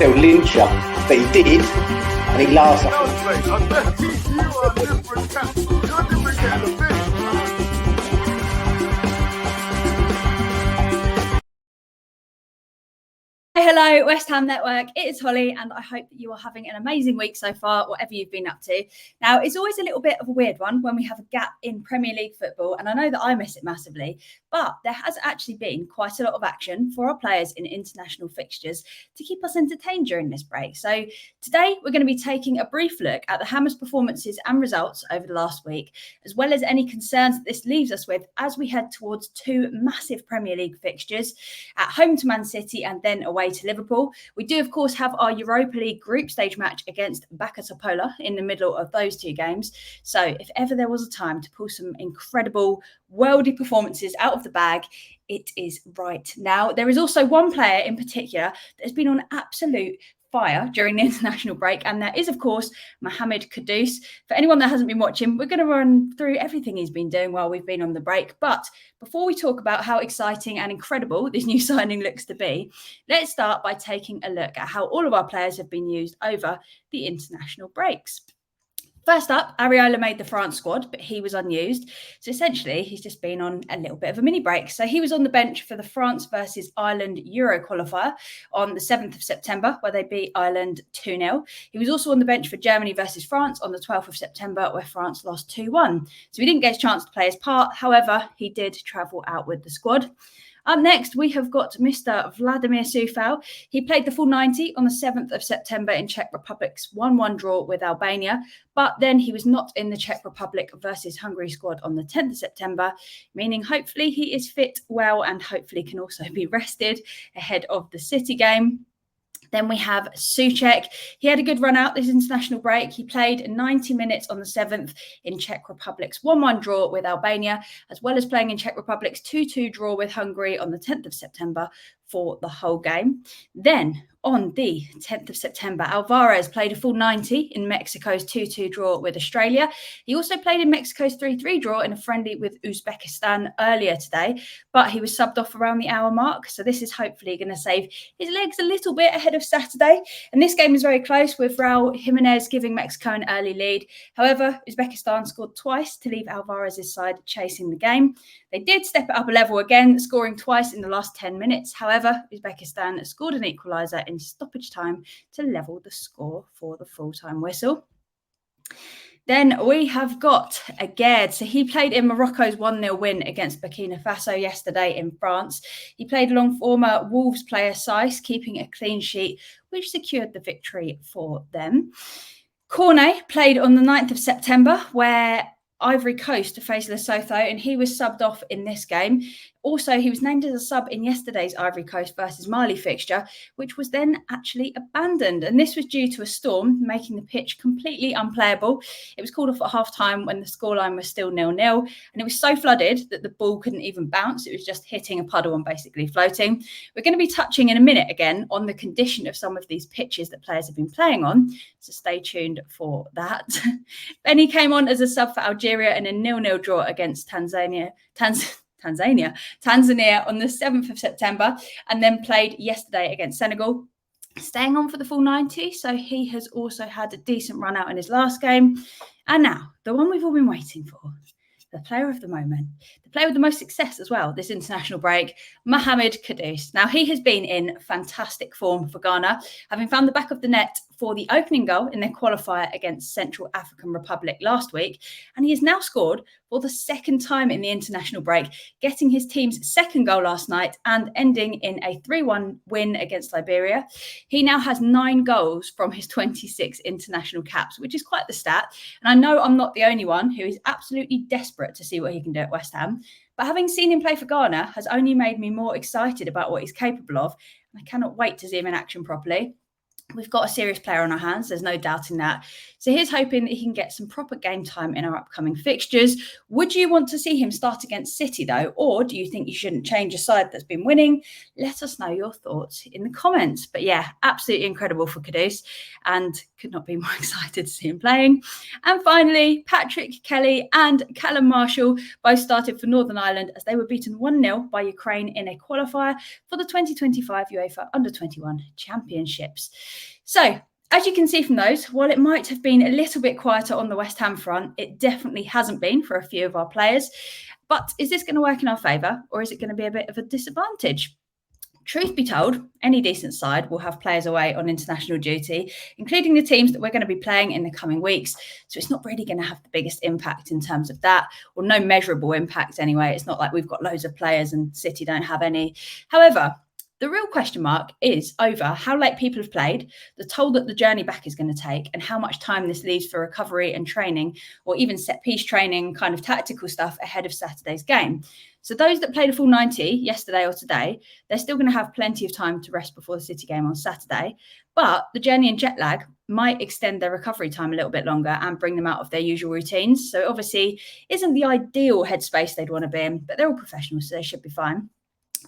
they'll lynch you. But he did, and he laughs at Hello, West Ham Network. It is Holly, and I hope that you are having an amazing week so far, whatever you've been up to. Now, it's always a little bit of a weird one when we have a gap in Premier League football, and I know that I miss it massively, but there has actually been quite a lot of action for our players in international fixtures to keep us entertained during this break. So today, we're going to be taking a brief look at the Hammers' performances and results over the last week, as well as any concerns that this leaves us with as we head towards two massive Premier League fixtures at home to Man City and then away to Liverpool. We do, of course, have our Europa League group stage match against Backa Topola in the middle of those two games. So if ever there was a time to pull some incredible worldy performances out of the bag, it is right now. There is also one player in particular that has been on absolute fire during the international break, and that is, of course, Mohamed Kudus. For anyone that hasn't been watching, we're going to run through everything he's been doing while we've been on the break. But before we talk about how exciting and incredible this new signing looks to be, let's start by taking a look at how all of our players have been used over the international breaks. First up, Areola made the France squad, but he was unused. So essentially, he's just been on a little bit of a mini break. So he was on the bench for the France versus Ireland Euro qualifier on the 7th of September, where they beat Ireland 2-0. He was also on the bench for Germany versus France on the 12th of September, where France lost 2-1. So he didn't get a chance to play his part. However, he did travel out with the squad. Up next, we have got Mr. Vladimir Sufal. He played the full 90 on the 7th of September in Czech Republic's 1-1 draw with Albania, but then he was not in the Czech Republic versus Hungary squad on the 10th of September, meaning hopefully he is fit, well, and hopefully can also be rested ahead of the City game. Then we have Souček. He had a good run out this international break. He played 90 minutes on the 7th in Czech Republic's 1-1 draw with Albania, as well as playing in Czech Republic's 2-2 draw with Hungary on the 10th of September for the whole game. Then on the 10th of September, Alvarez played a full 90 in Mexico's 2-2 draw with Australia. He also played in Mexico's 3-3 draw in a friendly with Uzbekistan earlier today, but he was subbed off around the hour mark. So this is hopefully going to save his legs a little bit ahead of Saturday. And this game is very close, with Raul Jimenez giving Mexico an early lead. However, Uzbekistan scored twice to leave Alvarez's side chasing the game. They did step it up a level again, scoring twice in the last 10 minutes. However, Uzbekistan scored an equaliser in stoppage time to level the score for the full-time whistle. Then we have got Aguerd. So he played in Morocco's 1-0 win against Burkina Faso yesterday in France. He played along former Wolves player Saiss, keeping a clean sheet, which secured the victory for them. Cornet played on the 9th of September, where Ivory Coast to face Lesotho, and he was subbed off in this game. Also, he was named as a sub in yesterday's Ivory Coast versus Mali fixture, which was then actually abandoned. And this was due to a storm, making the pitch completely unplayable. It was called off at half-time when the scoreline was still 0-0. And it was so flooded that the ball couldn't even bounce. It was just hitting a puddle and basically floating. We're going to be touching in a minute again on the condition of some of these pitches that players have been playing on. So stay tuned for that. Benny came on as a sub for Algeria in a 0-0 draw against Tanzania on the 7th of September, and then played yesterday against Senegal, staying on for the full 90. So he has also had a decent run out in his last game. And now, the one we've all been waiting for, the player of the moment, the player with the most success as well this international break, Mohamed Kudus. Now, he has been in fantastic form for Ghana, having found the back of the net for the opening goal in their qualifier against Central African Republic last week. And he has now scored for the second time in the international break, getting his team's second goal last night and ending in a 3-1 win against Liberia. He now has 9 goals from his 26 international caps, which is quite the stat. And I know I'm not the only one who is absolutely desperate to see what he can do at West Ham. But having seen him play for Ghana has only made me more excited about what he's capable of. And I cannot wait to see him in action properly. we've got a serious player on our hands. There's no doubting that. So here's hoping that he can get some proper game time in our upcoming fixtures. Would you want to see him start against City though? Or do you think you shouldn't change a side that's been winning? Let us know your thoughts in the comments. But yeah, absolutely incredible for Kudus, and could not be more excited to see him playing. And finally, Patrick Kelly and Callum Marshall both started for Northern Ireland as they were beaten 1-0 by Ukraine in a qualifier for the 2025 UEFA Under-21 Championships. So, as you can see from those, while it might have been a little bit quieter on the West Ham front, it definitely hasn't been for a few of our players. But is this going to work in our favour, or is it going to be a bit of a disadvantage? Truth be told, any decent side will have players away on international duty, including the teams that we're going to be playing in the coming weeks. So it's not really going to have the biggest impact in terms of that, or no measurable impact anyway. It's not like we've got loads of players and City don't have any. However, the real question mark is over how late people have played, the toll that the journey back is going to take, and how much time this leaves for recovery and training, or even set-piece training, kind of tactical stuff ahead of Saturday's game. So those that played a full 90 yesterday or today, they're still going to have plenty of time to rest before the City game on Saturday. But the journey and jet lag might extend their recovery time a little bit longer and bring them out of their usual routines. So obviously isn't the ideal headspace they'd want to be in, but they're all professionals, so they should be fine.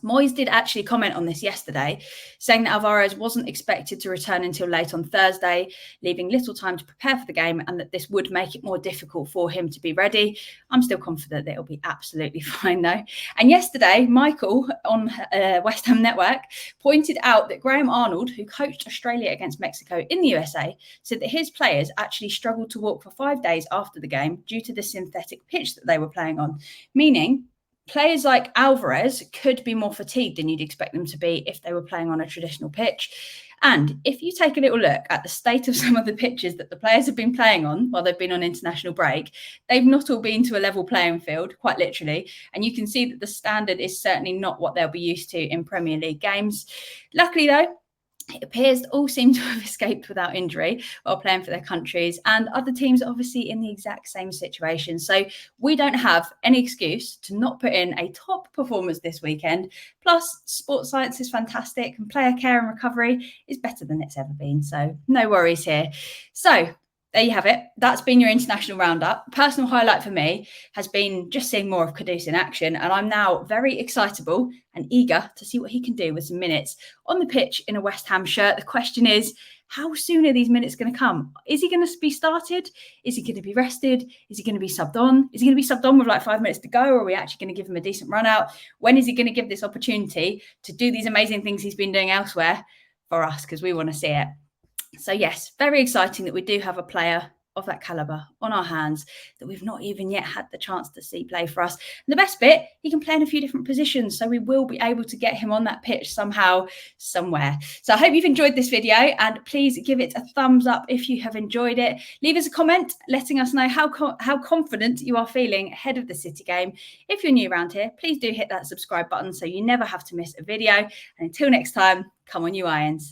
Moyes did actually comment on this yesterday, saying that Alvarez wasn't expected to return until late on Thursday, leaving little time to prepare for the game, and that this would make it more difficult for him to be ready. I'm still confident that it'll be absolutely fine though. And yesterday, Michael on West Ham Network pointed out that Graham Arnold, who coached Australia against Mexico in the USA, said that his players actually struggled to walk for 5 days after the game due to the synthetic pitch that they were playing on, meaning players like Alvarez could be more fatigued than you'd expect them to be if they were playing on a traditional pitch. And if you take a little look at the state of some of the pitches that the players have been playing on while they've been on international break, they've not all been to a level playing field, quite literally. And you can see that the standard is certainly not what they'll be used to in Premier League games. Luckily, though, it appears all seem to have escaped without injury while playing for their countries, and other teams are obviously in the exact same situation. So we don't have any excuse to not put in a top performance this weekend. Plus, sports science is fantastic and player care and recovery is better than it's ever been. So no worries here. So there you have it. That's been your international roundup. Personal highlight for me has been just seeing more of Kudus in action, and I'm now very excitable and eager to see what he can do with some minutes on the pitch in a West Ham shirt. The question is, how soon are these minutes going to come? Is he going to be started? Is he going to be rested? Is he going to be subbed on? Is he going to be subbed on with like 5 minutes to go? Or are we actually going to give him a decent run out? When is he going to give this opportunity to do these amazing things he's been doing elsewhere for us? Because we want to see it. So yes, very exciting that we do have a player of that calibre on our hands that we've not even yet had the chance to see play for us. And the best bit, he can play in a few different positions, so we will be able to get him on that pitch somehow, somewhere. So I hope you've enjoyed this video, and please give it a thumbs up if you have enjoyed it. Leave us a comment letting us know how confident you are feeling ahead of the City game. If you're new around here, please do hit that subscribe button so you never have to miss a video. And until next time, come on you Irons.